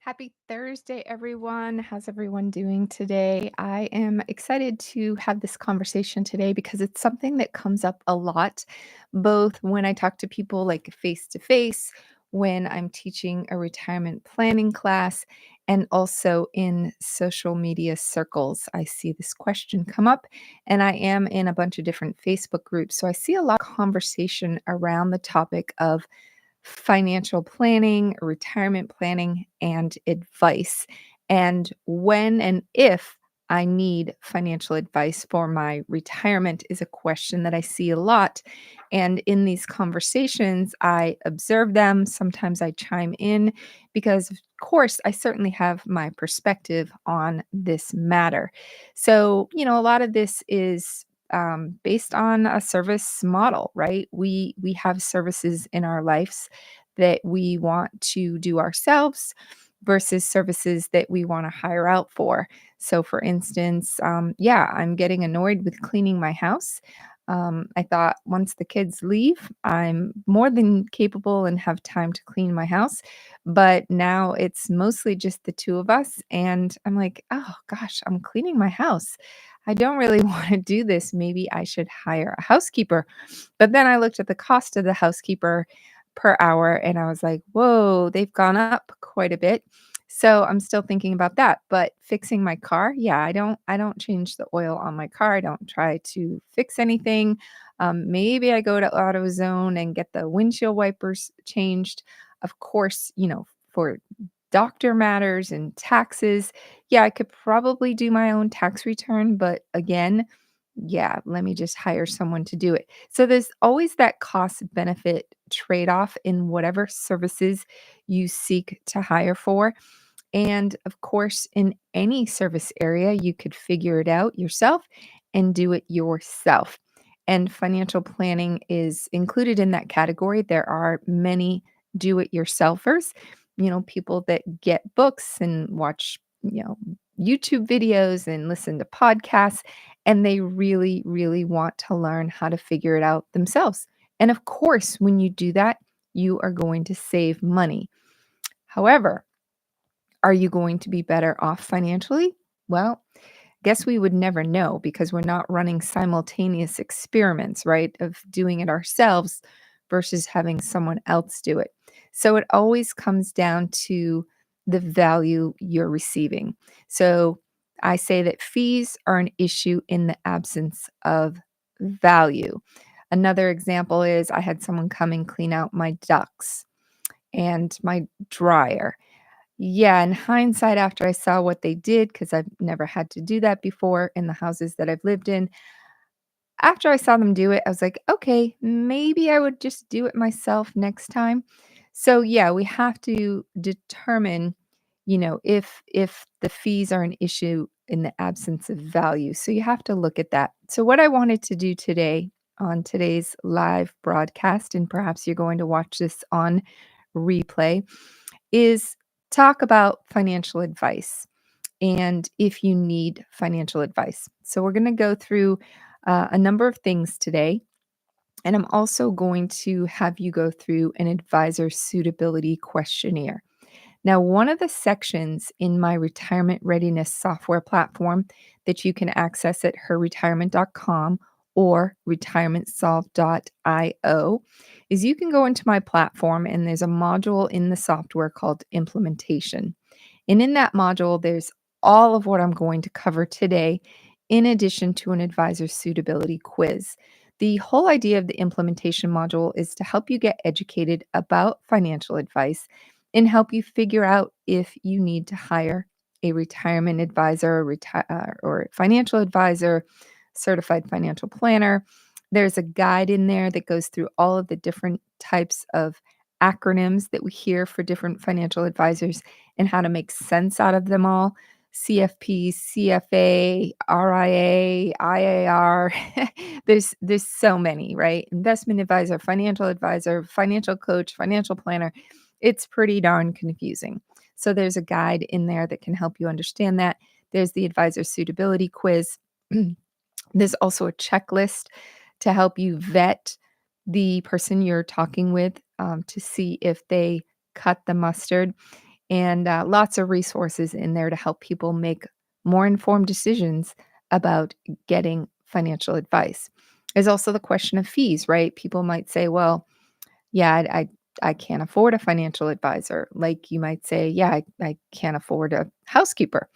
Happy Thursday, everyone. How's everyone doing today? I am excited to have this conversation today because it's something that comes up a lot, both when I talk to people like face to face, when I'm teaching a retirement planning class, and also in social media circles. I see this question come up, and I am in a bunch of different Facebook groups. So I see a lot of conversation around the topic of financial planning, retirement planning, and advice. And when and if I need financial advice for my retirement is a question that I see a lot. And in these conversations, I observe them. Sometimes I chime in because, of course, I certainly have my perspective on this matter. So, a lot of this is based on a service model, right? We have services in our lives that we want to do ourselves versus services that we want to hire out for. So, for instance, yeah, I'm getting annoyed with cleaning my house. I thought once the kids leave, I'm more than capable and have time to clean my house. But now it's mostly just the two of us. And I'm like, oh gosh, I'm cleaning my house. I don't really want to do this. Maybe I should hire a housekeeper. But then I looked at the cost of the housekeeper per hour and I was like, whoa, they've gone up quite a bit. So I'm still thinking about that. But fixing my car, yeah, I don't change the oil on my car. I don't try to fix anything. Maybe I go to AutoZone and get the windshield wipers changed. Of course, for doctor matters and taxes, yeah, I could probably do my own tax return, but again, yeah, let me just hire someone to do it. So there's always that cost benefit trade off in whatever services you seek to hire for. And of course, in any service area, you could figure it out yourself and do it yourself. And financial planning is included in that category. There are many do it yourselfers, people that get books and watch, YouTube videos and listen to podcasts, and they really, really want to learn how to figure it out themselves. And of course, when you do that, you are going to save money. However, are you going to be better off financially? Well, guess we would never know because we're not running simultaneous experiments, right? Of doing it ourselves versus having someone else do it. So it always comes down to the value you're receiving. So I say that fees are an issue in the absence of value. Another example is I had someone come and clean out my ducts and my dryer. Yeah, in hindsight, after I saw what they did, because I've never had to do that before in the houses that I've lived in, after I saw them do it, I was like, okay, maybe I would just do it myself next time. So yeah, we have to determine, if the fees are an issue in the absence of value. So you have to look at that. So what I wanted to do today on today's live broadcast, and perhaps you're going to watch this on replay, is talk about financial advice and if you need financial advice. So, we're going to go through a number of things today. And I'm also going to have you go through an advisor suitability questionnaire. Now, one of the sections in my retirement readiness software platform that you can access at herretirement.com or retirementsolve.io is you can go into my platform and there's a module in the software called implementation. And in that module, there's all of what I'm going to cover today, in addition to an advisor suitability quiz. The whole idea of the implementation module is to help you get educated about financial advice and help you figure out if you need to hire a retirement advisor, or financial advisor, certified financial planner. There's a guide in there that goes through all of the different types of acronyms that we hear for different financial advisors and how to make sense out of them all. CFP, CFA, RIA, IAR. There's so many, right? Investment advisor, financial coach, financial planner. It's pretty darn confusing. So there's a guide in there that can help you understand that. There's the advisor suitability quiz. There's also a checklist to help you vet the person you're talking with, to see if they cut the mustard. and lots of resources in there to help people make more informed decisions about getting financial advice. There's also the question of fees, right? People might say, well, yeah, I can't afford a financial advisor. Like you might say, yeah, I can't afford a housekeeper.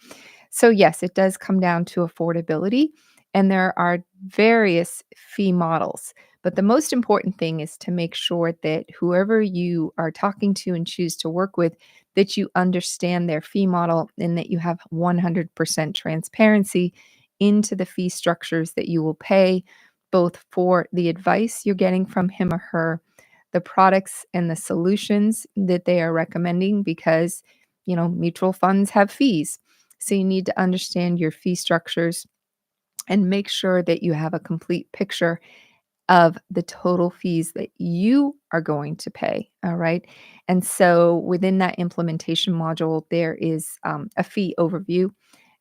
So, yes, it does come down to affordability, and there are various fee models. But the most important thing is to make sure that whoever you are talking to and choose to work with, that you understand their fee model and that you have 100% transparency into the fee structures that you will pay, both for the advice you're getting from him or her, the products and the solutions that they are recommending, because, mutual funds have fees. So you need to understand your fee structures and make sure that you have a complete picture of the total fees that you are going to pay. All right. And so within that implementation module, there is a fee overview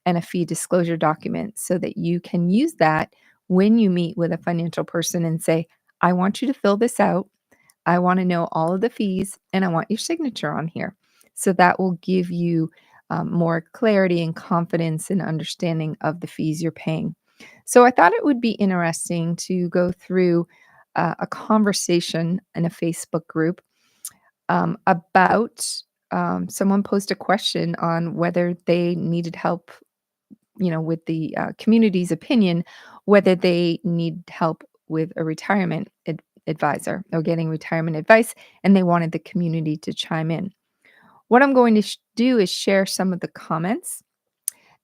and a fee disclosure document so that you can use that when you meet with a financial person and say, I want you to fill this out. I want to know all of the fees and I want your signature on here. So that will give you more clarity and confidence and understanding of the fees you're paying. So I thought it would be interesting to go through a conversation in a Facebook group about someone posed a question on whether they needed help, with the community's opinion, whether they need help with a retirement advisor or getting retirement advice, and they wanted the community to chime in. What I'm going to do is share some of the comments.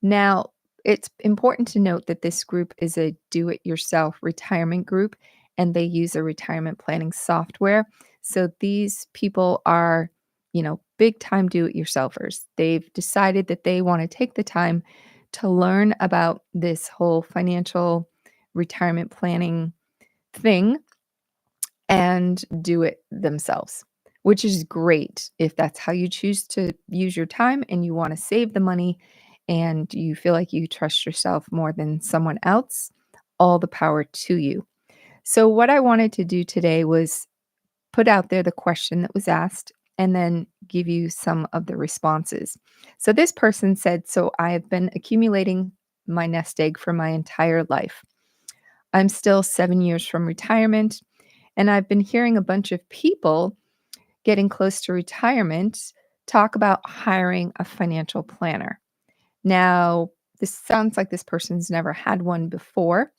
Now, it's important to note that this group is a do it yourself retirement group, and they use a retirement planning software. So these people are, big time do it yourselfers. They've decided that they want to take the time to learn about this whole financial retirement planning thing and do it themselves, which is great if that's how you choose to use your time and you want to save the money and you feel like you trust yourself more than someone else. All the power to you. So, what I wanted to do today was put out there the question that was asked and then give you some of the responses. So, this person said, so I have been accumulating my nest egg for my entire life. I'm still 7 years from retirement, and I've been hearing a bunch of people getting close to retirement talk about hiring a financial planner. Now, this sounds like this person's never had one before.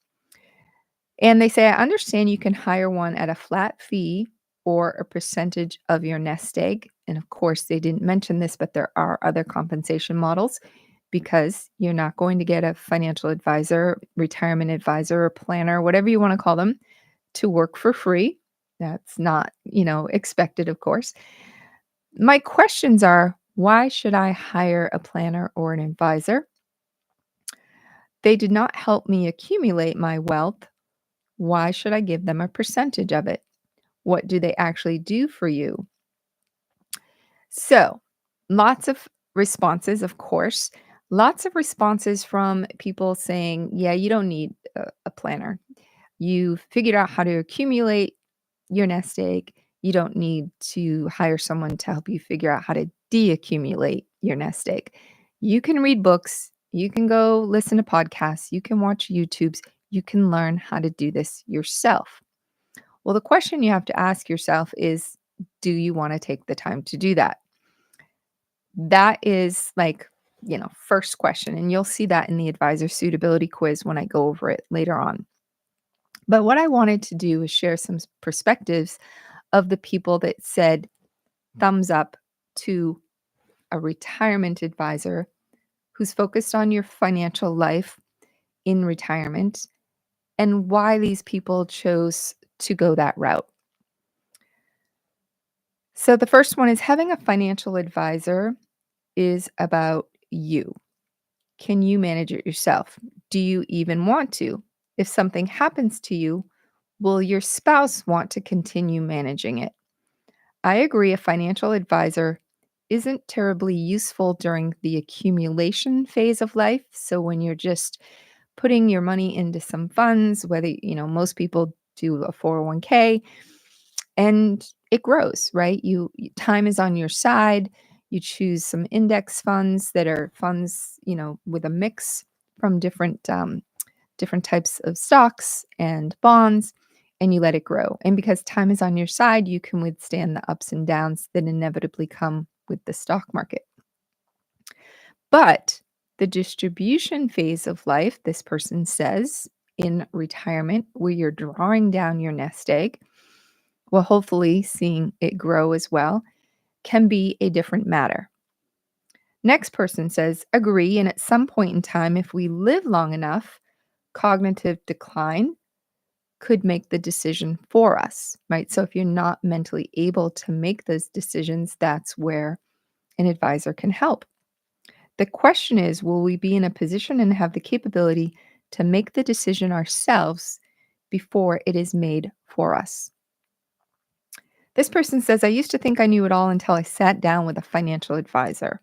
And they say, I understand you can hire one at a flat fee or a percentage of your nest egg. And of course, they didn't mention this, but there are other compensation models because you're not going to get a financial advisor, retirement advisor, or planner, whatever you want to call them, to work for free. That's not, expected, of course. My questions are, why should I hire a planner or an advisor? They did not help me accumulate my wealth. Why should I give them a percentage of it? What do they actually do for you? So, lots of responses, of course. Lots of responses from people saying, yeah, you don't need a planner. You figured out how to accumulate your nest egg. You don't need to hire someone to help you figure out how to deaccumulate your nest egg. You can read books, you can go listen to podcasts, you can watch YouTubes, you can learn how to do this yourself. Well, the question you have to ask yourself is, do you want to take the time to do that? That is like, first question. And you'll see that in the advisor suitability quiz when I go over it later on. But what I wanted to do is share some perspectives of the people that said thumbs up to a retirement advisor who's focused on your financial life in retirement and why these people chose to go that route. So the first one is having a financial advisor is about you. Can you manage it yourself? Do you even want to? If something happens to you, will your spouse want to continue managing it? I agree, a financial advisor isn't terribly useful during the accumulation phase of life. So when you're just putting your money into some funds, whether, most people do a 401k and it grows, right? Time is on your side. You choose some index funds that are funds, with a mix from different types of stocks and bonds, and you let it grow. And because time is on your side, you can withstand the ups and downs that inevitably come with the stock market. But the distribution phase of life, this person says, in retirement, where you're drawing down your nest egg, well, hopefully seeing it grow as well, can be a different matter. Next person says, agree. And at some point in time, if we live long enough, cognitive decline could make the decision for us, right? So if you're not mentally able to make those decisions, that's where an advisor can help. The question is, will we be in a position and have the capability to make the decision ourselves before it is made for us? This person says, I used to think I knew it all until I sat down with a financial advisor.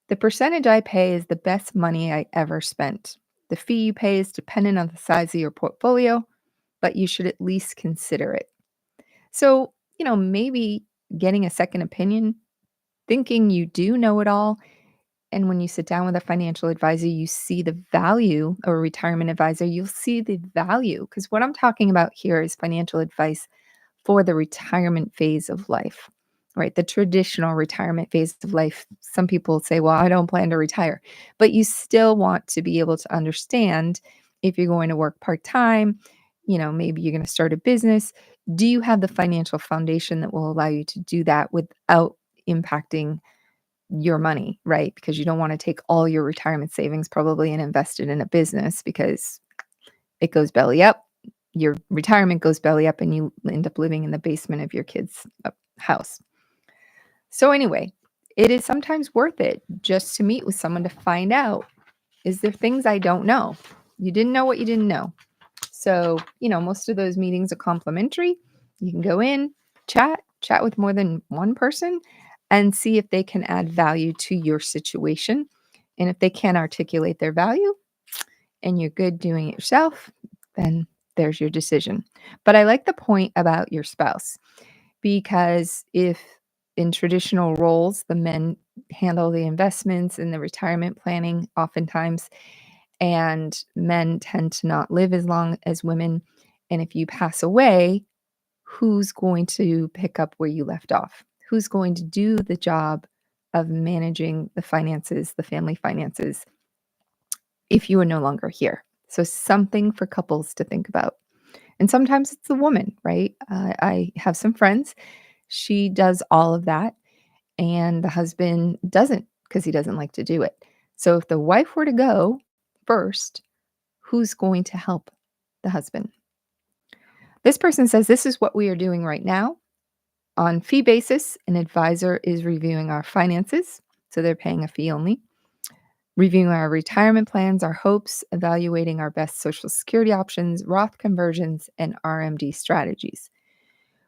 The percentage I pay is the best money I ever spent. The fee you pay is dependent on the size of your portfolio, but you should at least consider it. So, maybe getting a second opinion, thinking you do know it all. And when you sit down with a financial advisor, you see the value, or a retirement advisor, you'll see the value. Because what I'm talking about here is financial advice for the retirement phase of life, right? The traditional retirement phase of life. Some people say, well, I don't plan to retire, but you still want to be able to understand if you're going to work part-time, maybe you're going to start a business. Do you have the financial foundation that will allow you to do that without impacting your money, right? Because you don't want to take all your retirement savings probably and invest it in a business because it goes belly up. Your retirement goes belly up and you end up living in the basement of your kid's house. So anyway, it is sometimes worth it just to meet with someone to find out, is there things I don't know? You didn't know what you didn't know. So, most of those meetings are complimentary. You can go in, chat with more than one person and see if they can add value to your situation. And if they can't articulate their value and you're good doing it yourself, then there's your decision. But I like the point about your spouse, because if in traditional roles, the men handle the investments and the retirement planning oftentimes, and men tend to not live as long as women. And if you pass away, who's going to pick up where you left off? Who's going to do the job of managing the finances, the family finances, if you are no longer here? So, something for couples to think about. And sometimes it's the woman, right? I have some friends, she does all of that, and the husband doesn't because he doesn't like to do it. So, if the wife were to go first, who's going to help the husband? This person says, this is what we are doing right now. On fee basis, an advisor is reviewing our finances, so they're paying a fee only, reviewing our retirement plans, our hopes, evaluating our best Social Security options, Roth conversions, and RMD strategies.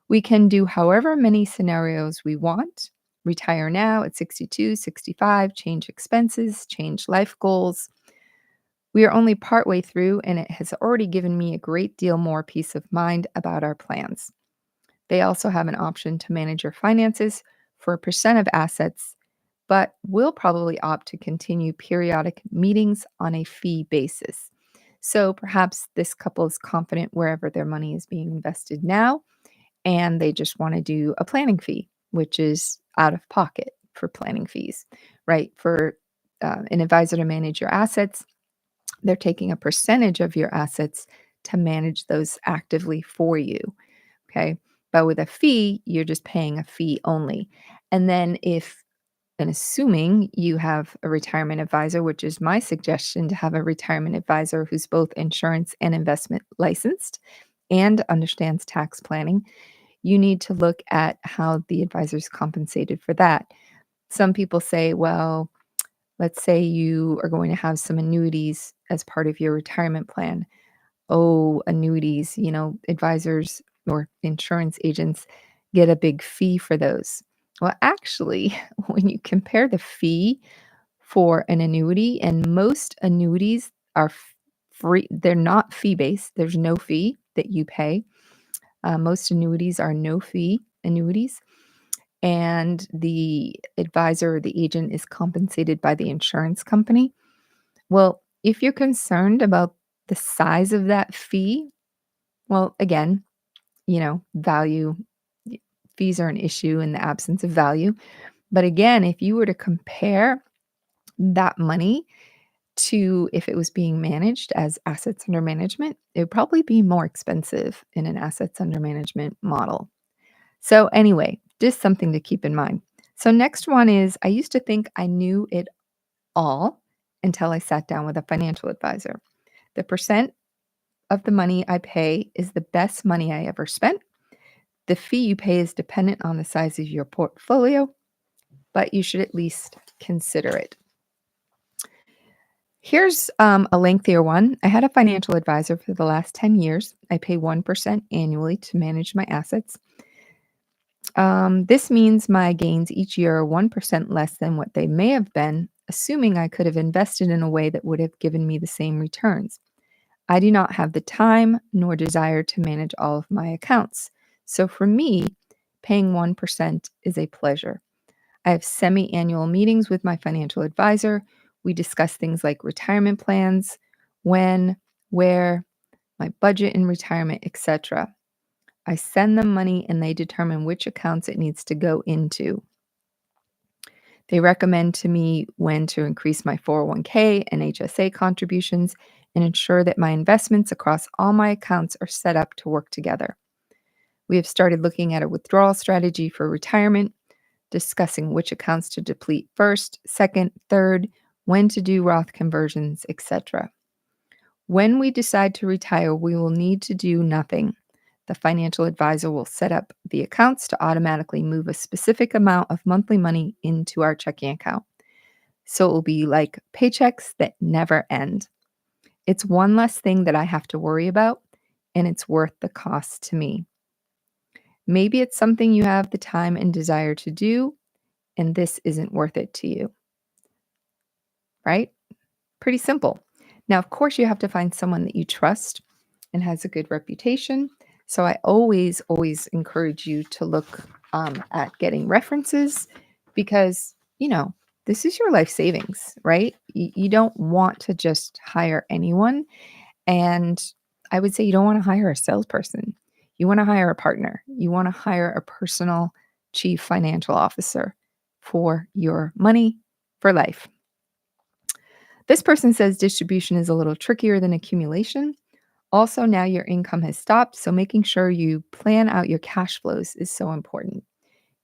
We can do however many scenarios we want. Retire now at 62, 65, change expenses, change life goals. We are only partway through, and it has already given me a great deal more peace of mind about our plans. They also have an option to manage your finances for a percent of assets, but will probably opt to continue periodic meetings on a fee basis. So perhaps this couple is confident wherever their money is being invested now, and they just want to do a planning fee, which is out of pocket for planning fees, right? For an advisor to manage your assets, they're taking a percentage of your assets to manage those actively for you. Okay. But with a fee, you're just paying a fee only. And then and assuming you have a retirement advisor, which is my suggestion, to have a retirement advisor who's both insurance and investment licensed and understands tax planning, you need to look at how the advisor is compensated for that. Some people say, well, let's say you are going to have some annuities as part of your retirement plan. Oh, annuities, advisors or insurance agents get a big fee for those. Well, actually, when you compare the fee for an annuity, and most annuities are free, they're not fee based, there's no fee that you pay. Most annuities are no fee annuities. and the advisor or the agent is compensated by the insurance company. Well, if you're concerned about the size of that fee, well, again, value fees are an issue in the absence of value. But again, if you were to compare that money to if it was being managed as assets under management, it would probably be more expensive in an assets under management model. So, anyway, just something to keep in mind. So, next one is I used to think I knew it all until I sat down with a financial advisor. The percent of the money I pay is the best money I ever spent. The fee you pay is dependent on the size of your portfolio, but you should at least consider it. Here's a lengthier one. I had a financial advisor for the last 10 years. I pay 1% annually to manage my assets. This means my gains each year are 1% less than what they may have been, assuming I could have invested in a way that would have given me the same returns. I do not have the time nor desire to manage all of my accounts. So for me, paying 1% is a pleasure. I have semi annual meetings with my financial advisor. We discuss things like retirement plans, when, where, my budget in retirement, etc. I send them money and they determine which accounts it needs to go into. They recommend to me when to increase my 401k and HSA contributions and ensure that my investments across all my accounts are set up to work together. We have started looking at a withdrawal strategy for retirement, discussing which accounts to deplete first, second, third, when to do Roth conversions, etc. When we decide to retire, we will need to do nothing. The financial advisor will set up the accounts to automatically move a specific amount of monthly money into our checking account. So it will be like paychecks that never end. It's one less thing that I have to worry about, and it's worth the cost to me. Maybe it's something you have the time and desire to do, and this isn't worth it to you, right? Pretty simple. Now, of course, you have to find someone that you trust and has a good reputation. So I always encourage you to look at getting references because, this is your life savings, right? You don't want to just hire anyone. And I would say you don't want to hire a salesperson. You want to hire a partner. You want to hire a personal chief financial officer for your money for life. This person says distribution is a little trickier than accumulation. Also, now your income has stopped, so making sure you plan out your cash flows is so important.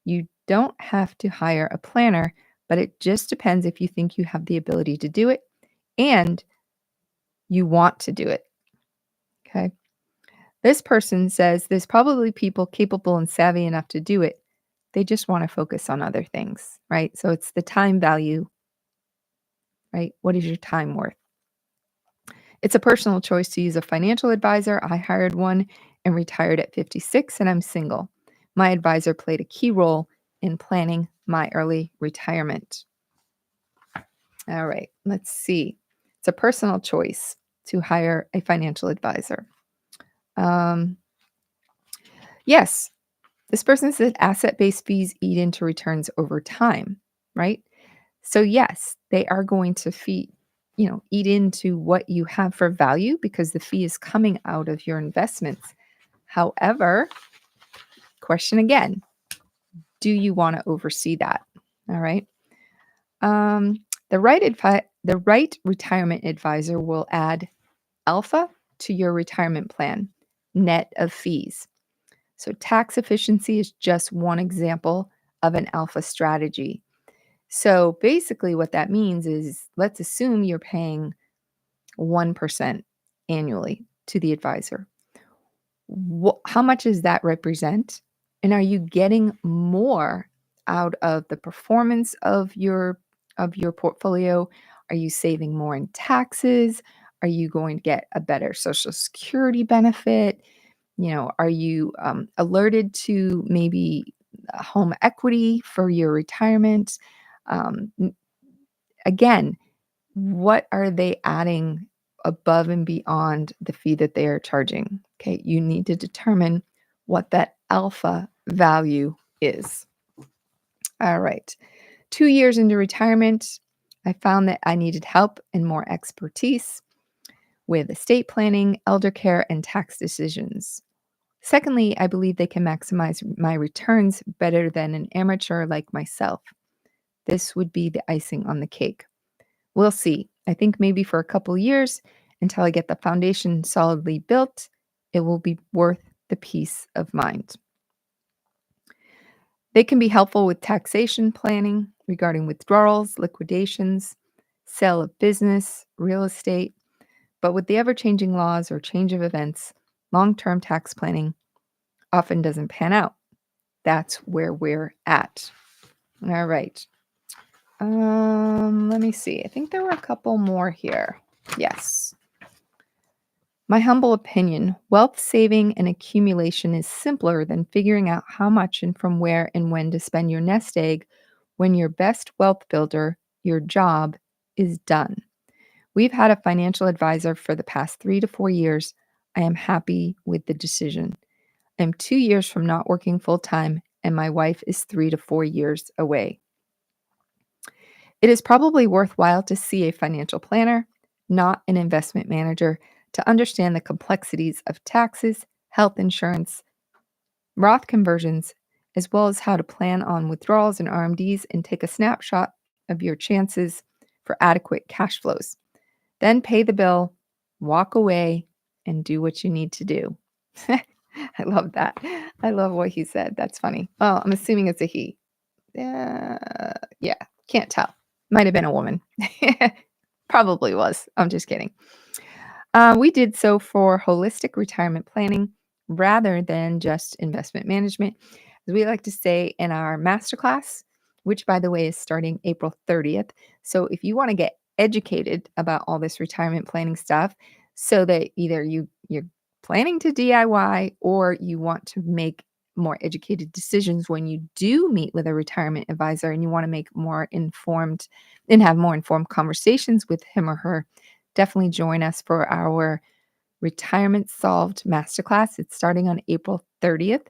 You don't have to hire a planner, but it just depends if you think you have the ability to do it and you want to do it. Okay. This person says there's probably people capable and savvy enough to do it. They just want to focus on other things, right? So it's the time value, right? What is your time worth? It's a personal choice to use a financial advisor. I hired one and retired at 56, and I'm single. My advisor played a key role in planning my early retirement. All right, let's see. It's a personal choice to hire a financial advisor. Yes, this person said asset-based fees eat into returns over time, right? So yes, they are going to eat into what you have for value because the fee is coming out of your investments. However, question again, do you want to oversee that? All right. The right retirement advisor will add alpha to your retirement plan, net of fees. So tax efficiency is just one example of an alpha strategy. So basically what that means is let's assume you're paying 1% annually to the advisor. How much does that represent? And are you getting more out of the performance of your portfolio? Are you saving more in taxes? Are you going to get a better Social Security benefit? Are you alerted to maybe home equity for your retirement? Again, what are they adding above and beyond the fee that they are charging? Okay, you need to determine what that alpha value is. All right. 2 years into retirement, I found that I needed help and more expertise with estate planning, elder care, and tax decisions. Secondly, I believe they can maximize my returns better than an amateur like myself. This would be the icing on the cake. We'll see. I think maybe for a couple years until I get the foundation solidly built, it will be worth the peace of mind. They can be helpful with taxation planning regarding withdrawals, liquidations, sale of business, real estate, but with the ever changing laws or change of events, long term tax planning often doesn't pan out. That's where we're at. All right. Let me see. I think there were a couple more here. Yes. My humble opinion, wealth saving and accumulation is simpler than figuring out how much and from where and when to spend your nest egg when your best wealth builder, your job, is done. We've had a financial advisor for the past 3 to 4 years. I am happy with the decision. I'm 2 years from not working full time, and my wife is 3 to 4 years away. It is probably worthwhile to see a financial planner, not an investment manager, to understand the complexities of taxes, health insurance, Roth conversions, as well as how to plan on withdrawals and RMDs and take a snapshot of your chances for adequate cash flows. Then pay the bill, walk away, and do what you need to do. I love that. I love what he said. That's funny. Oh, I'm assuming it's a he. Yeah, can't tell. Might have been a woman. Probably was. I'm just kidding. We did so for holistic retirement planning rather than just investment management. As we like to say in our masterclass, which by the way is starting April 30th. So if you want to get educated about all this retirement planning stuff so that either you're planning to DIY or you want to make more educated decisions when you do meet with a retirement advisor and you want to make more informed and have more informed conversations with him or her, definitely join us for our Retirement Solved Masterclass. It's starting on April 30th,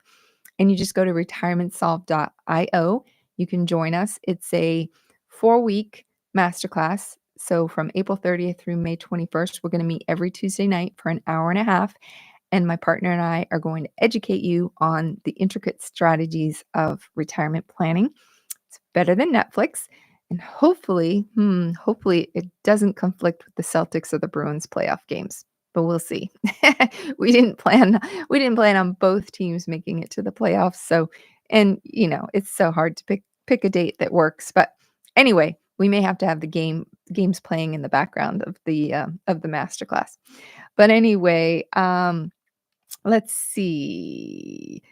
and you just go to retirementsolved.io. You can join us. It's a 4-week masterclass. So from April 30th through May 21st, we're going to meet every Tuesday night for an hour and a half. And my partner and I are going to educate you on the intricate strategies of retirement planning. It's better than Netflix. And hopefully it doesn't conflict with the Celtics or the Bruins playoff games, but we'll see. we didn't plan on both teams making it to the playoffs. So, and it's so hard to pick a date that works. But anyway, we may have to have the games playing in the background of the masterclass. But anyway, let's see.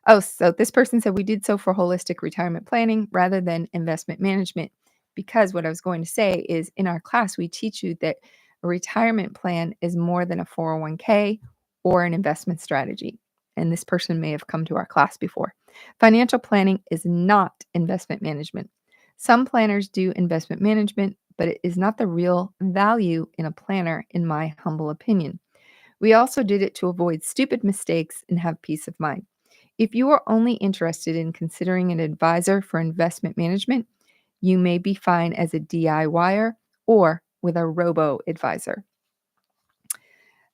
Oh, so this person said we did so for holistic retirement planning rather than investment management. Because what I was going to say is in our class, we teach you that a retirement plan is more than a 401k or an investment strategy. And this person may have come to our class before. Financial planning is not investment management. Some planners do investment management, but it is not the real value in a planner, in my humble opinion. We also did it to avoid stupid mistakes and have peace of mind. If you are only interested in considering an advisor for investment management, you may be fine as a DIYer or with a robo advisor.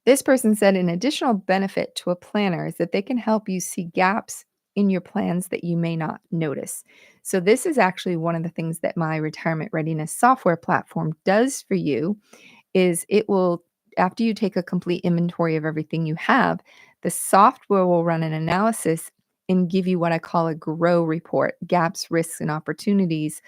This person said an additional benefit to a planner is that they can help you see gaps in your plans that you may not notice. So this is actually one of the things that my retirement readiness software platform does for you is it will, after you take a complete inventory of everything you have, the software will run an analysis and give you what I call a GROW report, gaps, risks, and opportunities.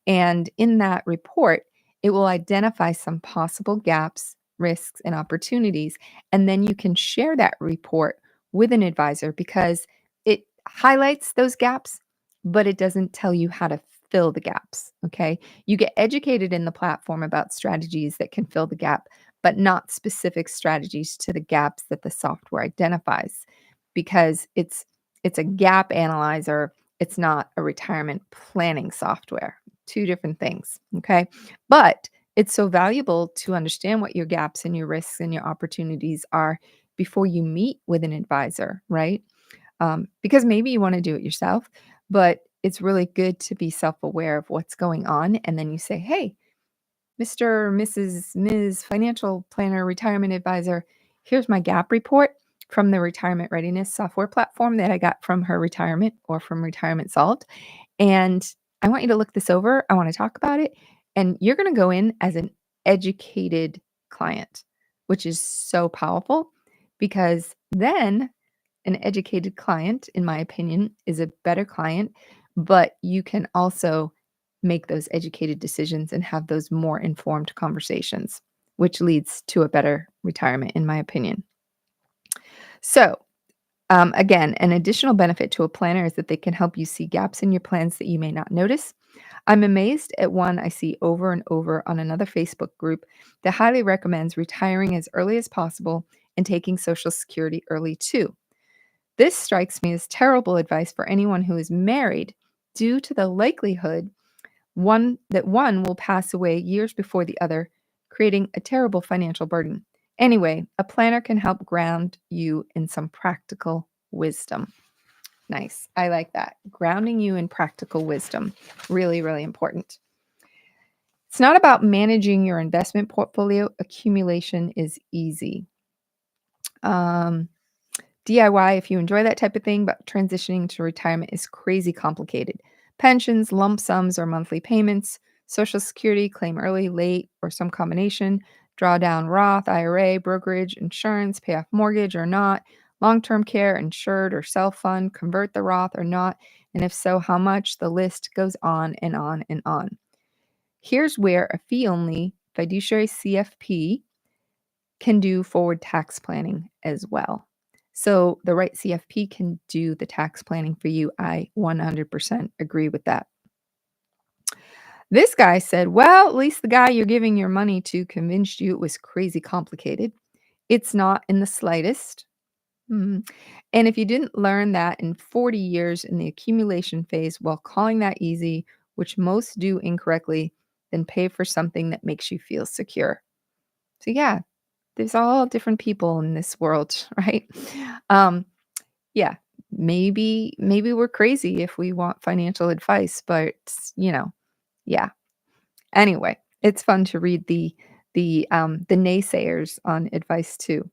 And in that report, it will identify some possible gaps, risks, and opportunities. And then you can share that report with an advisor because it highlights those gaps, but it doesn't tell you how to fill the gaps. Okay. You get educated in the platform about strategies that can fill the gap, but not specific strategies to the gaps that the software identifies because it's a gap analyzer. It's not a retirement planning software. Two different things. Okay. But it's so valuable to understand what your gaps and your risks and your opportunities are before you meet with an advisor, right? Because maybe you want to do it yourself, but it's really good to be self-aware of what's going on, and then you say, "Hey, Mr. or Mrs. Ms. Financial Planner, Retirement Advisor, here's my gap report from the Retirement Readiness software platform that I got from her retirement or from Retirement Solved. And I want you to look this over. I want to talk about it. And you're going to go in as an educated client, which is so powerful because then an educated client, in my opinion, is a better client, but you can also make those educated decisions and have those more informed conversations, which leads to a better retirement, in my opinion. So, again, an additional benefit to a planner is that they can help you see gaps in your plans that you may not notice. I'm amazed at one I see over and over on another Facebook group that highly recommends retiring as early as possible and taking Social Security early too. This strikes me as terrible advice for anyone who is married due to the likelihood one will pass away years before the other, creating a terrible financial burden. Anyway, a planner can help ground you in some practical wisdom. Nice. I like that. Grounding you in practical wisdom. Really, really important. It's not about managing your investment portfolio. Accumulation is easy. DIY if you enjoy that type of thing, but transitioning to retirement is crazy complicated. Pensions, lump sums, or monthly payments, Social Security, claim early, late, or some combination, draw down Roth, IRA, brokerage, insurance, pay off mortgage or not, long term care, insured or self fund, convert the Roth or not, and if so, how much? The list goes on and on and on. Here's where a fee only fiduciary CFP can do forward tax planning as well. So the right CFP can do the tax planning for you. I 100% agree with that. This guy said, well, at least the guy you're giving your money to convinced you it was crazy complicated. It's not in the slightest. Mhm. And if you didn't learn that in 40 years in the accumulation phase while calling that easy, which most do incorrectly, then pay for something that makes you feel secure. So, yeah, there's all different people in this world, right? Um, yeah, maybe we're crazy if we want financial advice, but yeah. Anyway, it's fun to read the naysayers on advice too.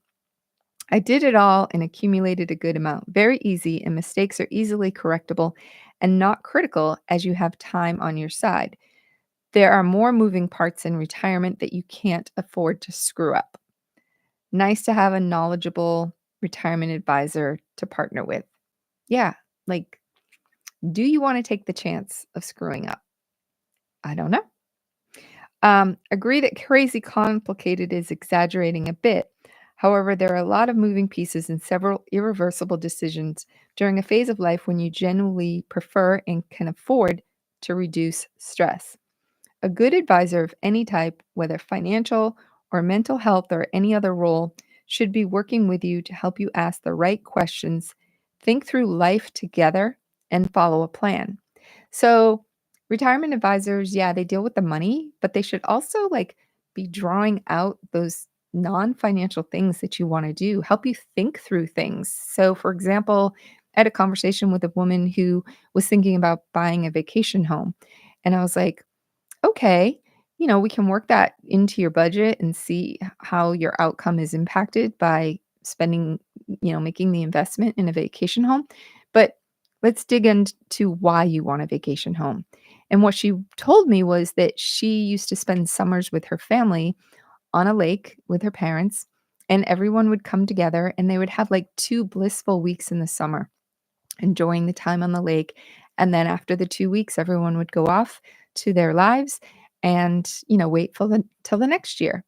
I did it all and accumulated a good amount. Very easy, and mistakes are easily correctable and not critical as you have time on your side. There are more moving parts in retirement that you can't afford to screw up. Nice to have a knowledgeable retirement advisor to partner with. Yeah, like, do you want to take the chance of screwing up? I don't know. Agree that crazy complicated is exaggerating a bit. However, there are a lot of moving pieces and several irreversible decisions during a phase of life when you genuinely prefer and can afford to reduce stress. A good advisor of any type, whether financial or mental health or any other role, should be working with you to help you ask the right questions, think through life together, and follow a plan. So, retirement advisors, yeah, they deal with the money, but they should also be drawing out those non-financial things that you want to do, help you think through things. So, for example, I had a conversation with a woman who was thinking about buying a vacation home. And I was like, okay, we can work that into your budget and see how your outcome is impacted by spending, making the investment in a vacation home. But let's dig into why you want a vacation home. And what she told me was that she used to spend summers with her family on a lake with her parents, and everyone would come together and they would have like 2 blissful weeks in the summer enjoying the time on the lake. And then after the 2 weeks, everyone would go off to their lives and, wait for till the next year.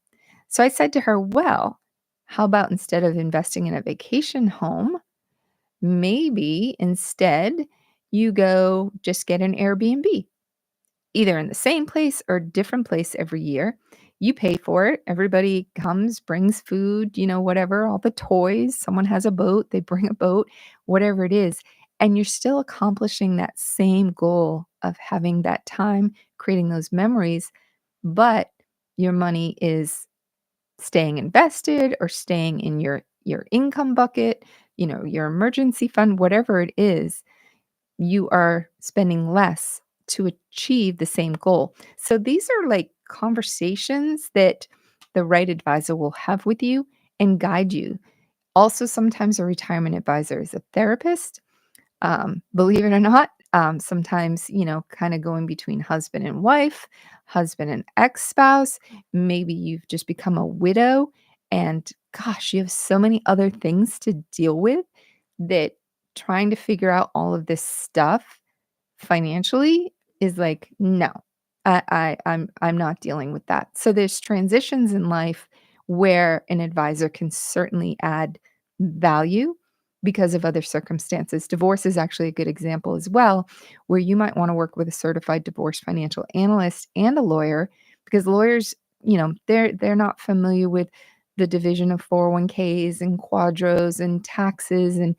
So I said to her, well, how about instead of investing in a vacation home, maybe instead you go just get an Airbnb, either in the same place or different place every year. You pay for it. Everybody comes, brings food, whatever, all the toys. Someone has a boat, they bring a boat, whatever it is. And you're still accomplishing that same goal of having that time, creating those memories, but your money is staying invested or staying in your income bucket, your emergency fund, whatever it is. you are spending less to achieve the same goal. So these are like conversations that the right advisor will have with you and guide you. Also, sometimes a retirement advisor is a therapist. Believe it or not, sometimes, kind of going between husband and wife, husband and ex spouse. Maybe you've just become a widow, and gosh, you have so many other things to deal with that trying to figure out all of this stuff financially is like, no, I'm not dealing with that. So there's transitions in life where an advisor can certainly add value because of other circumstances. Divorce is actually a good example as well, where you might want to work with a certified divorce financial analyst and a lawyer because lawyers, they're not familiar with the division of 401ks and quadros and taxes and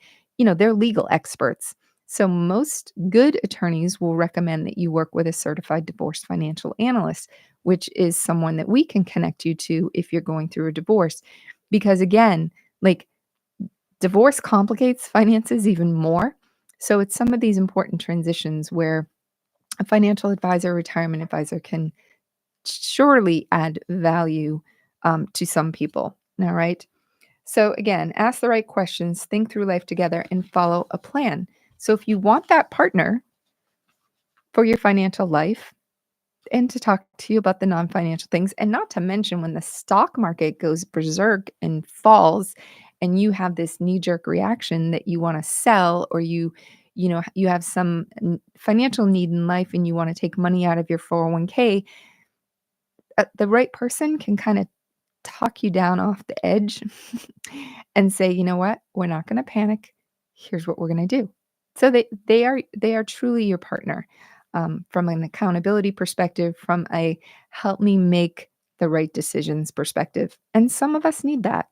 they're legal experts. So, most good attorneys will recommend that you work with a certified divorce financial analyst, which is someone that we can connect you to if you're going through a divorce. Because again, like divorce complicates finances even more. So, it's some of these important transitions where a financial advisor, retirement advisor can surely add value to some people. All right. So, again, ask the right questions, think through life together, and follow a plan. So, if you want that partner for your financial life and to talk to you about the non financial things, and not to mention when the stock market goes berserk and falls, and you have this knee jerk reaction that you want to sell or you have some financial need in life and you want to take money out of your 401k, the right person can kind of talk you down off the edge and say, "You know what? We're not gonna panic. Here's what we're gonna do." So they are truly your partner, from an accountability perspective, from a help me make the right decisions perspective, and some of us need that.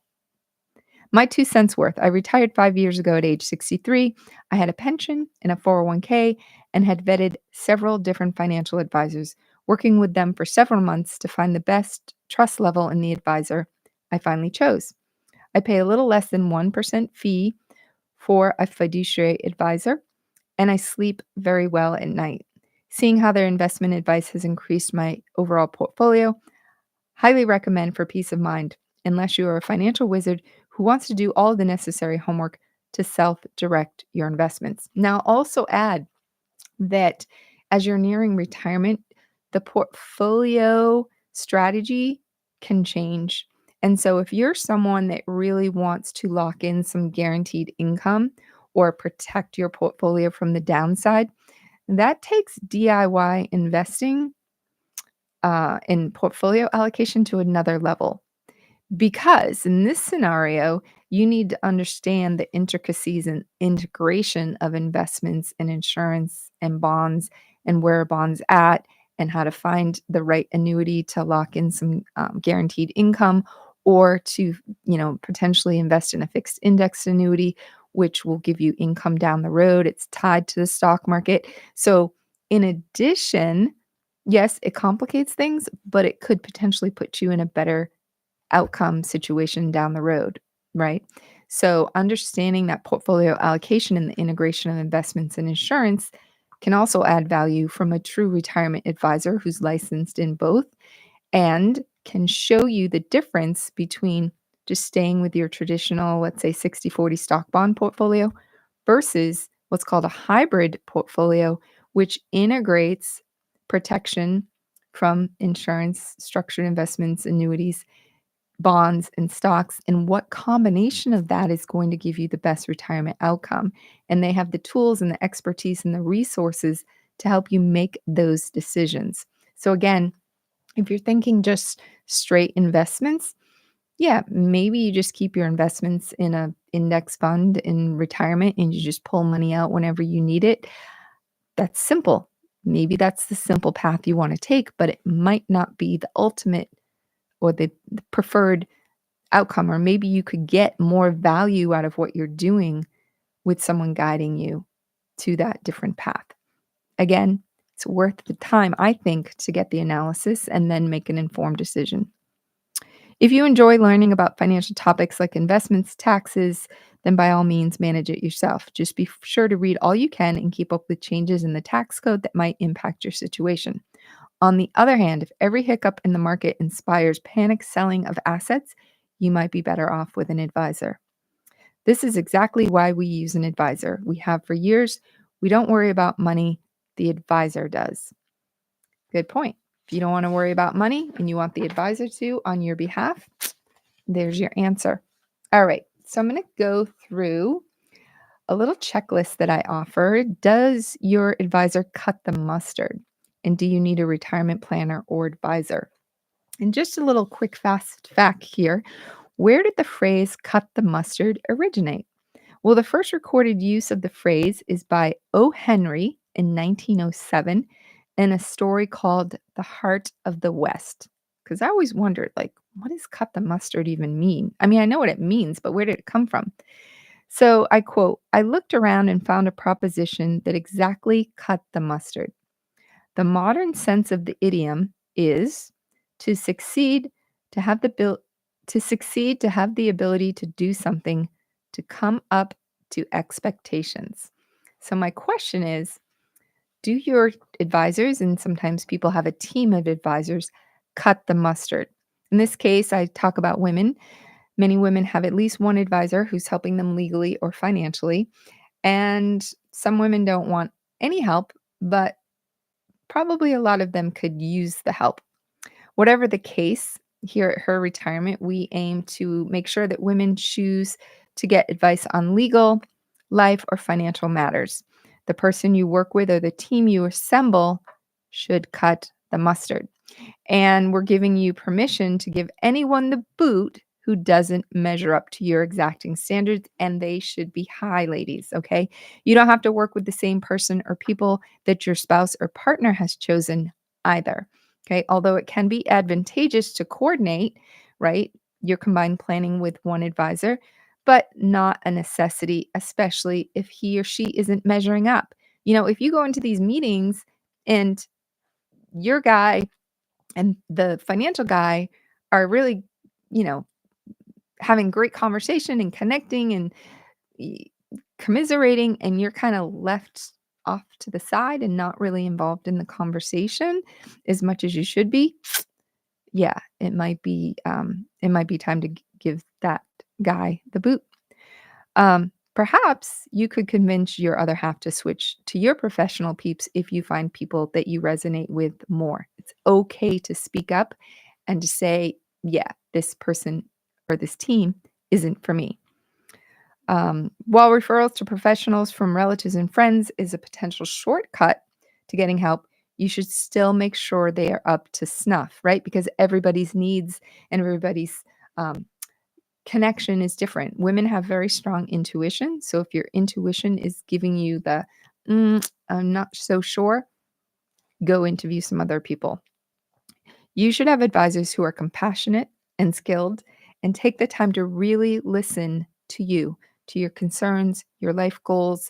My 2 cents worth. I retired 5 years ago at age 63. I had a pension and a 401k and had vetted several different financial advisors, working with them for several months to find the best trust level in the advisor I finally chose. I pay a little less than 1% fee for a fiduciary advisor, and I sleep very well at night. Seeing how their investment advice has increased my overall portfolio, highly recommend for peace of mind, unless you are a financial wizard who wants to do all the necessary homework to self direct your investments. Now, also add that as you're nearing retirement, the portfolio strategy can change. And so, if you're someone that really wants to lock in some guaranteed income or protect your portfolio from the downside, that takes DIY investing in portfolio allocation to another level. Because in this scenario, you need to understand the intricacies and integration of investments and insurance and bonds and where a bond's at and how to find the right annuity to lock in some guaranteed income or to, potentially invest in a fixed index annuity, which will give you income down the road. It's tied to the stock market. So in addition, yes, it complicates things, but it could potentially put you in a better outcome situation down the road, right? So, understanding that portfolio allocation and the integration of investments and insurance can also add value from a true retirement advisor who's licensed in both and can show you the difference between just staying with your traditional, let's say 60/40 stock bond portfolio versus what's called a hybrid portfolio, which integrates protection from insurance, structured investments, annuities, bonds, and stocks, and what combination of that is going to give you the best retirement outcome. And they have the tools and the expertise and the resources to help you make those decisions. So, again, if you're thinking just straight investments, yeah, maybe you just keep your investments in a index fund in retirement and you just pull money out whenever you need it. That's simple. Maybe that's the simple path you want to take, but it might not be the ultimate or the preferred outcome, or maybe you could get more value out of what you're doing with someone guiding you to that different path. Again, it's worth the time, I think, to get the analysis and then make an informed decision. If you enjoy learning about financial topics like investments, taxes, then by all means manage it yourself. Just be sure to read all you can and keep up with changes in the tax code that might impact your situation. On the other hand, if every hiccup in the market inspires panic selling of assets, you might be better off with an advisor. This is exactly why we use an advisor. We have for years. We don't worry about money, the advisor does. Good point. If you don't want to worry about money and you want the advisor to on your behalf, there's your answer. All right. So I'm going to go through a little checklist that I offer. Does your advisor cut the mustard? And do you need a retirement planner or advisor? And just a little quick fast fact here. Where did the phrase cut the mustard originate? Well, the first recorded use of the phrase is by O. Henry in 1907 in a story called The Heart of the West. Because I always wondered, like, what does cut the mustard even mean? I mean, I know what it means, but where did it come from? So I quote, I looked around and found a proposition that exactly cut the mustard. The modern sense of the idiom is to succeed, to have to have the ability to do something, to come up to expectations. So my question is, do your advisors, and sometimes people have a team of advisors, cut the mustard? In this case, I talk about women. Many women have at least one advisor who's helping them legally or financially, and some women don't want any help, but probably a lot of them could use the help. Whatever the case, here at Her Retirement, we aim to make sure that women choose to get advice on legal, life, or financial matters. The person you work with or the team you assemble should cut the mustard. And we're giving you permission to give anyone the boot who doesn't measure up to your exacting standards, and they should be high, ladies, okay? You don't have to work with the same person or people that your spouse or partner has chosen either, okay? Although it can be advantageous to coordinate, right, your combined planning with one advisor, but not a necessity, especially if he or she isn't measuring up. If you go into these meetings and your guy and the financial guy are really, you know, having great conversation and connecting and y- commiserating, and you're kind of left off to the side and not really involved in the conversation as much as you should be, yeah, it might be time to give that guy the boot. Perhaps you could convince your other half to switch to your professional peeps if you find people that you resonate with more. It's okay to speak up and to say, yeah, this person or this team isn't for me. While referrals to professionals from relatives and friends is a potential shortcut to getting help, you should still make sure they are up to snuff, right? Because everybody's needs and everybody's um, connection is different. Women have very strong intuition. So if your intuition is giving you the, I'm not so sure, go interview some other people. You should have advisors who are compassionate and skilled and take the time to really listen to you, to your concerns, your life goals,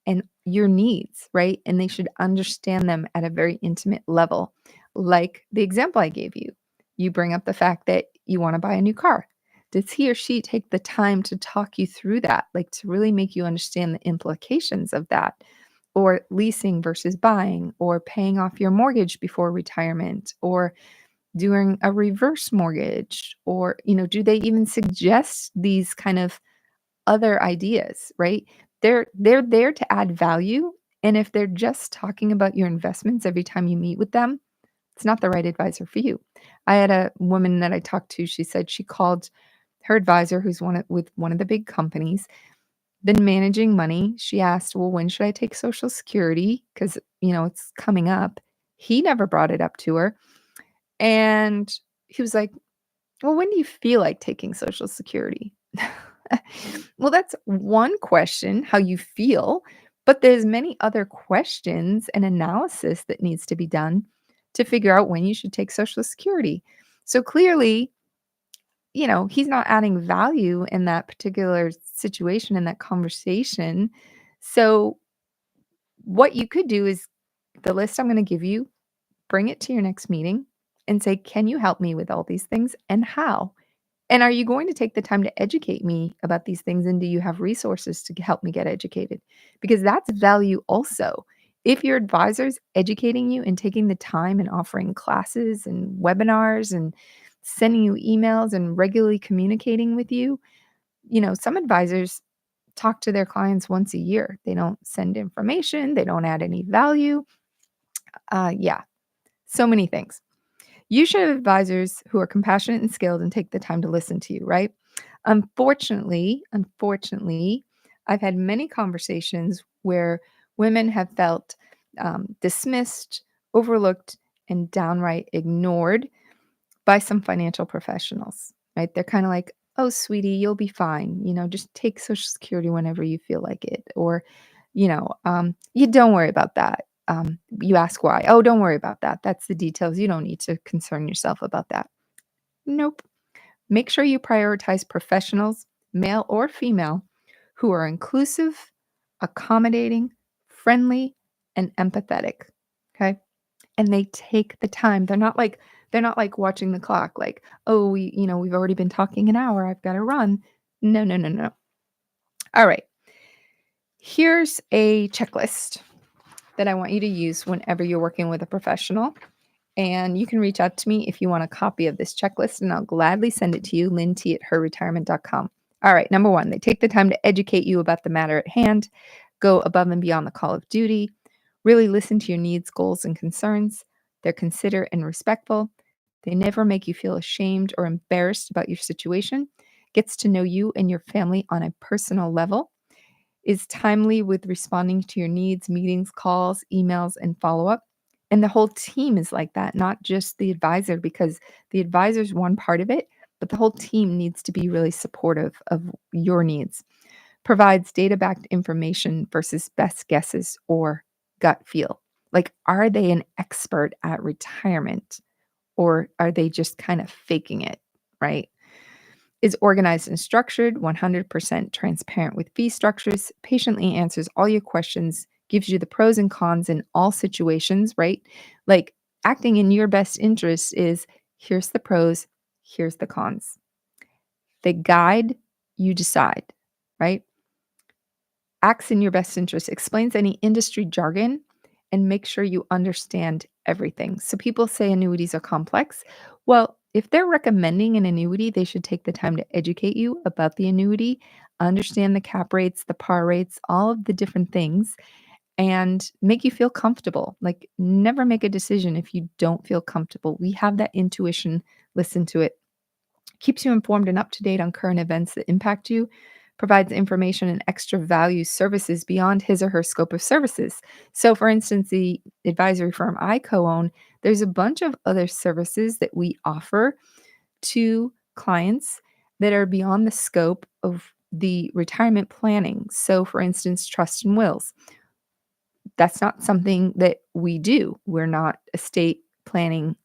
and your needs, right? And they should understand them at a very intimate level. Like the example I gave you, you bring up the fact that you want to buy a new car. Does he or she take the time to talk you through that, like to really make you understand the implications of that? Or leasing versus buying, or paying off your mortgage before retirement, or doing a reverse mortgage, or, do they even suggest these kind of other ideas, right? They're there to add value, and if they're just talking about your investments every time you meet with them, it's not the right advisor for you. I had a woman that I talked to, she said she called her advisor who's with one of the big companies, been managing money. She asked, "Well, when should I take Social Security? Because, it's coming up." He never brought it up to her, and he was like, "Well, when do you feel like taking Social Security?" Well, that's one question, how you feel, but there's many other questions and analysis that needs to be done to figure out when you should take Social Security. So clearly, he's not adding value in that particular situation, in that conversation. So what you could do is the list I'm going to give you, bring it to your next meeting and say, "Can you help me with all these things and how?" And are you going to take the time to educate me about these things? And do you have resources to help me get educated? Because that's value also. If your advisor's educating you and taking the time and offering classes and webinars and sending you emails and regularly communicating with you, some advisors talk to their clients once a year. They don't send information, they don't add any value. Yeah, so many things. You should have advisors who are compassionate and skilled and take the time to listen to you, right? Unfortunately, I've had many conversations where women have felt dismissed, overlooked, and downright ignored by some financial professionals, right? They're kind of like, oh, sweetie, you'll be fine. Just take Social Security whenever you feel like it. Or, you don't worry about that. You ask why. Oh, don't worry about that. That's the details. You don't need to concern yourself about that. Nope. Make sure you prioritize professionals, male or female, who are inclusive, accommodating, friendly, and empathetic. Okay. And they take the time. They're not like watching the clock like, "Oh, we've already been talking an hour. I've got to run." No, no, no, no. All right. Here's a checklist that I want you to use whenever you're working with a professional. And you can reach out to me if you want a copy of this checklist, and I'll gladly send it to you, lynnt@herretirement.com. All right, number one, they take the time to educate you about the matter at hand, go above and beyond the call of duty, really listen to your needs, goals, and concerns. They're considerate and respectful. They never make you feel ashamed or embarrassed about your situation, gets to know you and your family on a personal level, is timely with responding to your needs, meetings, calls, emails, and follow up. And the whole team is like that, not just the advisor, because the advisor is one part of it, but the whole team needs to be really supportive of your needs. Provides data backed information versus best guesses or gut feel. Like, are they an expert at retirement or are they just kind of faking it? Right? Is organized and structured, 100% transparent with fee structures, patiently answers all your questions, gives you the pros and cons in all situations, right? Like, acting in your best interest is here's the pros, here's the cons. They guide, you decide, right? Acts in your best interest, explains any industry jargon, and make sure you understand everything. So people say annuities are complex. Well, if they're recommending an annuity, they should take the time to educate you about the annuity, understand the cap rates, the par rates, all of the different things, and make you feel comfortable. Like, never make a decision if you don't feel comfortable. We have that intuition. Listen to it. Keeps you informed and up to date on current events that impact you, provides information and extra value services beyond his or her scope of services. So, for instance, the advisory firm I co own, there's a bunch of other services that we offer to clients that are beyond the scope of the retirement planning. So, for instance, trust and wills. That's not something that we do. We're not estate planning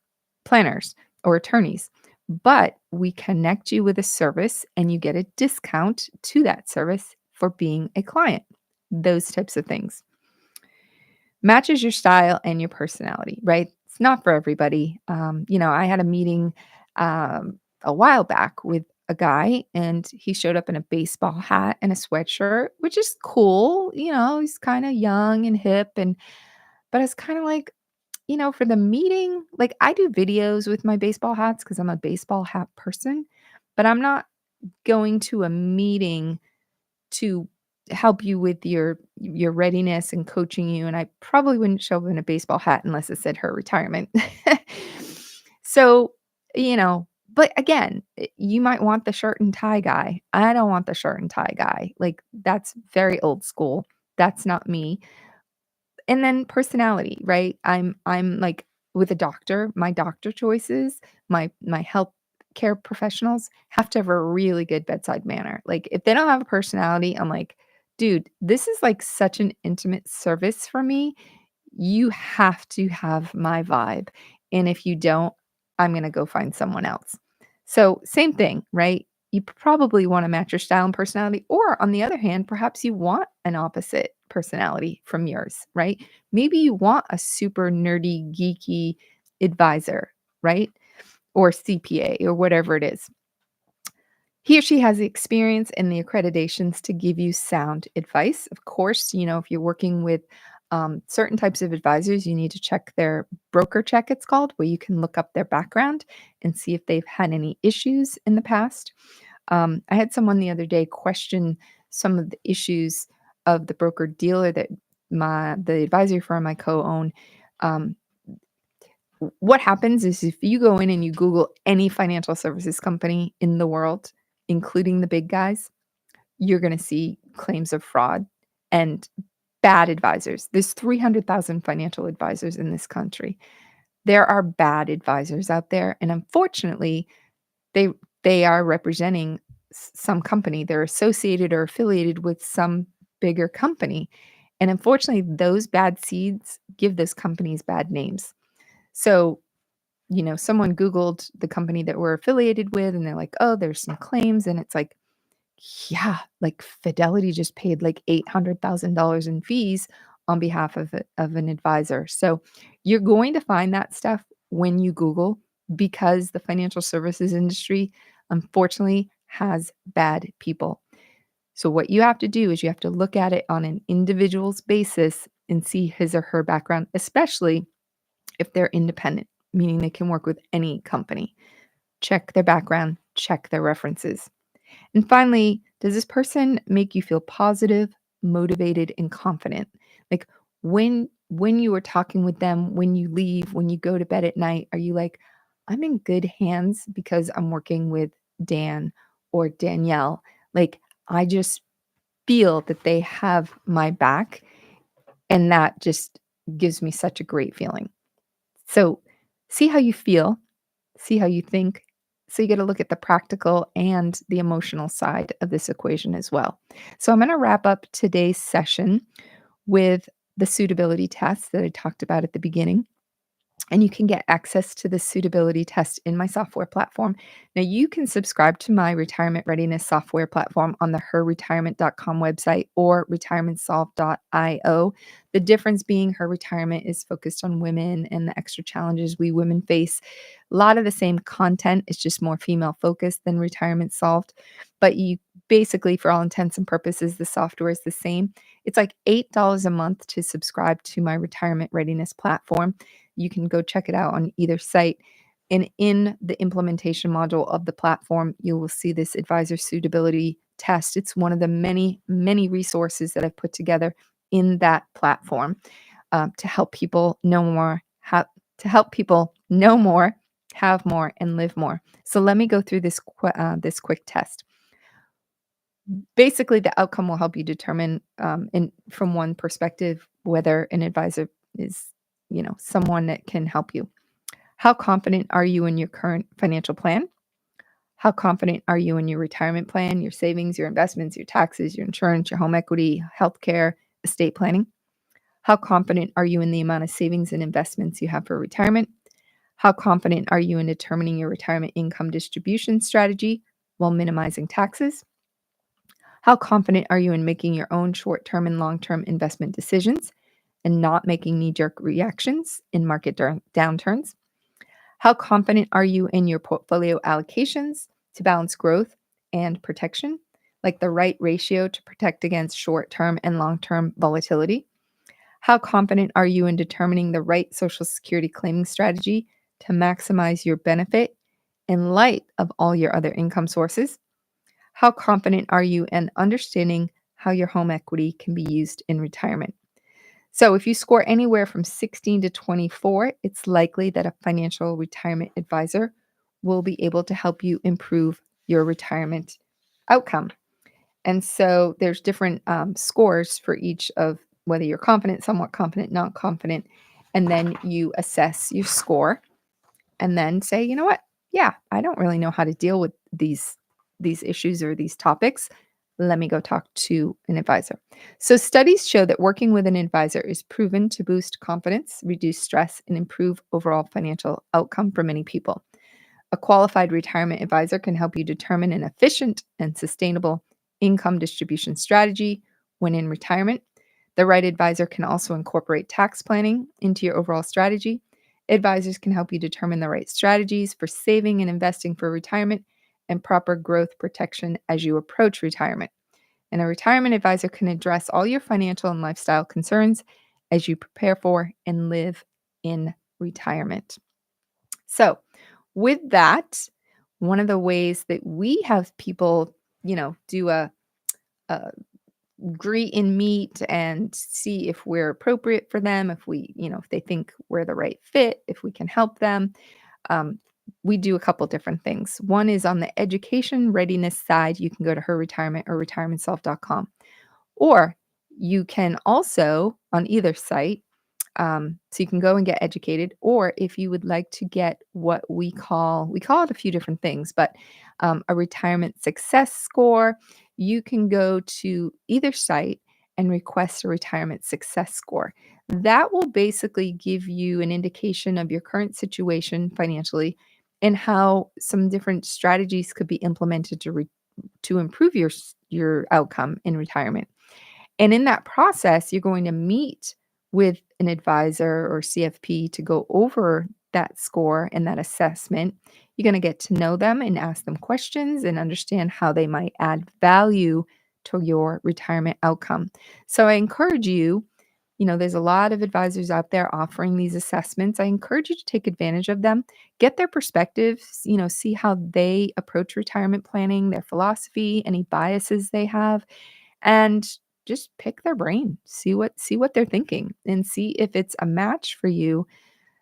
planners or attorneys, but we connect you with a service and you get a discount to that service for being a client. Those types of things. Matches your style and your personality, right? It's not for everybody. I had a meeting a while back with a guy and he showed up in a baseball hat and a sweatshirt, which is cool. He's kind of young and hip but it's kind of like, for the meeting, like, I do videos with my baseball hats because I'm a baseball hat person, but I'm not going to a meeting to help you with your readiness and coaching you, and I probably wouldn't show up in a baseball hat unless it said her retirement. So, but again, you might want the shirt and tie guy. I don't want the shirt and tie guy. Like, that's very old school. That's not me. And then personality, right? I'm like with a doctor, my doctor choices, my health care professionals have to have a really good bedside manner. Like, if they don't have a personality, I'm like, dude, this is like such an intimate service for me. You have to have my vibe. And if you don't, I'm going to go find someone else. So, same thing, right? You probably want to match your style and personality. Or on the other hand, perhaps you want an opposite personality from yours, right? Maybe you want a super nerdy, geeky advisor, right? Or CPA or whatever it is. He or she has the experience and the accreditations to give you sound advice. Of course, if you're working with certain types of advisors, you need to check their broker check, it's called, where you can look up their background and see if they've had any issues in the past. I had someone the other day question some of the issues of the broker dealer that the advisory firm I co-own. Um, what happens is if you go in and you Google any financial services company in the world, including the big guys, you're going to see claims of fraud and bad advisors. There's 300,000 financial advisors in this country. There are bad advisors out there, and unfortunately, they they are representing some company. They're associated or affiliated with some bigger company, and unfortunately, those bad seeds give those companies bad names. So, someone Googled the company that we're affiliated with, and they're like, "Oh, there's some claims," and it's like, yeah, like Fidelity just paid like $800,000 in fees on behalf of an advisor. So you're going to find that stuff when you Google because the financial services industry, unfortunately, has bad people. So what you have to do is you have to look at it on an individual's basis and see his or her background, especially if they're independent, meaning they can work with any company. Check their background, check their references. And finally, does this person make you feel positive, motivated, and confident? Like when you are talking with them, when you leave, when you go to bed at night, are you like, I'm in good hands because I'm working with Dan or Danielle? Like I just feel that they have my back, and that just gives me such a great feeling. So see how you feel, see how you think. So you got to look at the practical and the emotional side of this equation as well. So I'm going to wrap up today's session with the suitability test that I talked about at the beginning. And you can get access to the suitability test in my software platform. Now, you can subscribe to my retirement readiness software platform on the herretirement.com website or retirementsolve.io. The difference being Her Retirement is focused on women and the extra challenges we women face. A lot of the same content, it's just more female focused than Retirement Solved. But you basically, for all intents and purposes, the software is the same. It's like $8 a month to subscribe to my retirement readiness platform. You can go check it out on either site. And in the implementation module of the platform, you will see this advisor suitability test. It's one of the many, many resources that I've put together in that platform to help people know more, have more, and live more. So let me go through this quick test. Basically, the outcome will help you determine, from one perspective, whether an advisor is, someone that can help you. How confident are you in your current financial plan? How confident are you in your retirement plan, your savings, your investments, your taxes, your insurance, your home equity, healthcare, estate planning? How confident are you in the amount of savings and investments you have for retirement? How confident are you in determining your retirement income distribution strategy while minimizing taxes? How confident are you in making your own short-term and long-term investment decisions and not making knee-jerk reactions in market downturns? How confident are you in your portfolio allocations to balance growth and protection, like the right ratio to protect against short-term and long-term volatility? How confident are you in determining the right Social Security claiming strategy to maximize your benefit in light of all your other income sources? How confident are you in understanding how your home equity can be used in retirement? So, if you score anywhere from 16 to 24, it's likely that a financial retirement advisor will be able to help you improve your retirement outcome. And so, there's different scores for each of whether you're confident, somewhat confident, not confident. And then you assess your score and then say, you know what? Yeah, I don't really know how to deal with these issues or these topics. Let me go talk to an advisor. So studies show that working with an advisor is proven to boost confidence, reduce stress, and improve overall financial outcome for many people. A qualified retirement advisor can help you determine an efficient and sustainable income distribution strategy when in retirement. The right advisor can also incorporate tax planning into your overall strategy. Advisors can help you determine the right strategies for saving and investing for retirement and proper growth protection as you approach retirement. And a retirement advisor can address all your financial and lifestyle concerns as you prepare for and live in retirement. So, with that, one of the ways that we have people, do a greet and meet and see if we're appropriate for them, if we, if they think we're the right fit, if we can help them. Um, we do a couple different things. One is on the education readiness side. You can go to Her Retirement or retirementself.com. Or you can also, on either site, so you can go and get educated, or if you would like to get what we call it a few different things, but a retirement success score, you can go to either site and request a retirement success score. That will basically give you an indication of your current situation financially and how some different strategies could be implemented to improve your outcome in retirement. And in that process, you're going to meet with an advisor or CFP to go over that score and that assessment. You're going to get to know them and ask them questions and understand how they might add value to your retirement outcome. So I encourage you, there's a lot of advisors out there offering these assessments. I encourage you to take advantage of them, get their perspectives, see how they approach retirement planning, their philosophy, any biases they have, and just pick their brain, see what they're thinking, and see if it's a match for you,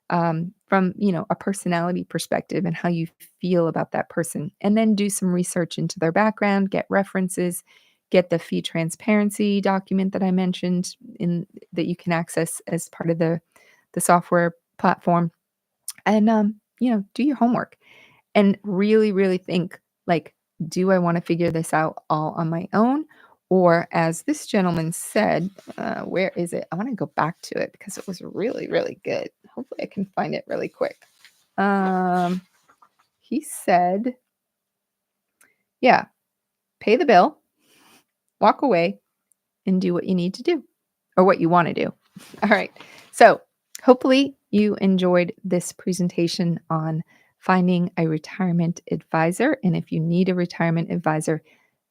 from a personality perspective and how you feel about that person. And then do some research into their background, get references, get the fee transparency document that I mentioned in that you can access as part of the software platform, and do your homework and really, really think, like, do I want to figure this out all on my own? Or as this gentleman said, where is it? I want to go back to it because it was really, really good. Hopefully I can find it really quick. Um, he said, yeah, pay the bill, walk away, and do what you need to do or what you want to do. All right. So hopefully you enjoyed this presentation on finding a retirement advisor. And if you need a retirement advisor,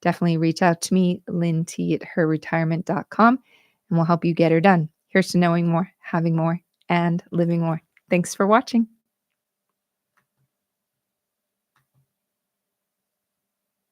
definitely reach out to me, Lynn T at herretirement.com, and we'll help you get her done. Here's to knowing more, having more, and living more. Thanks for watching.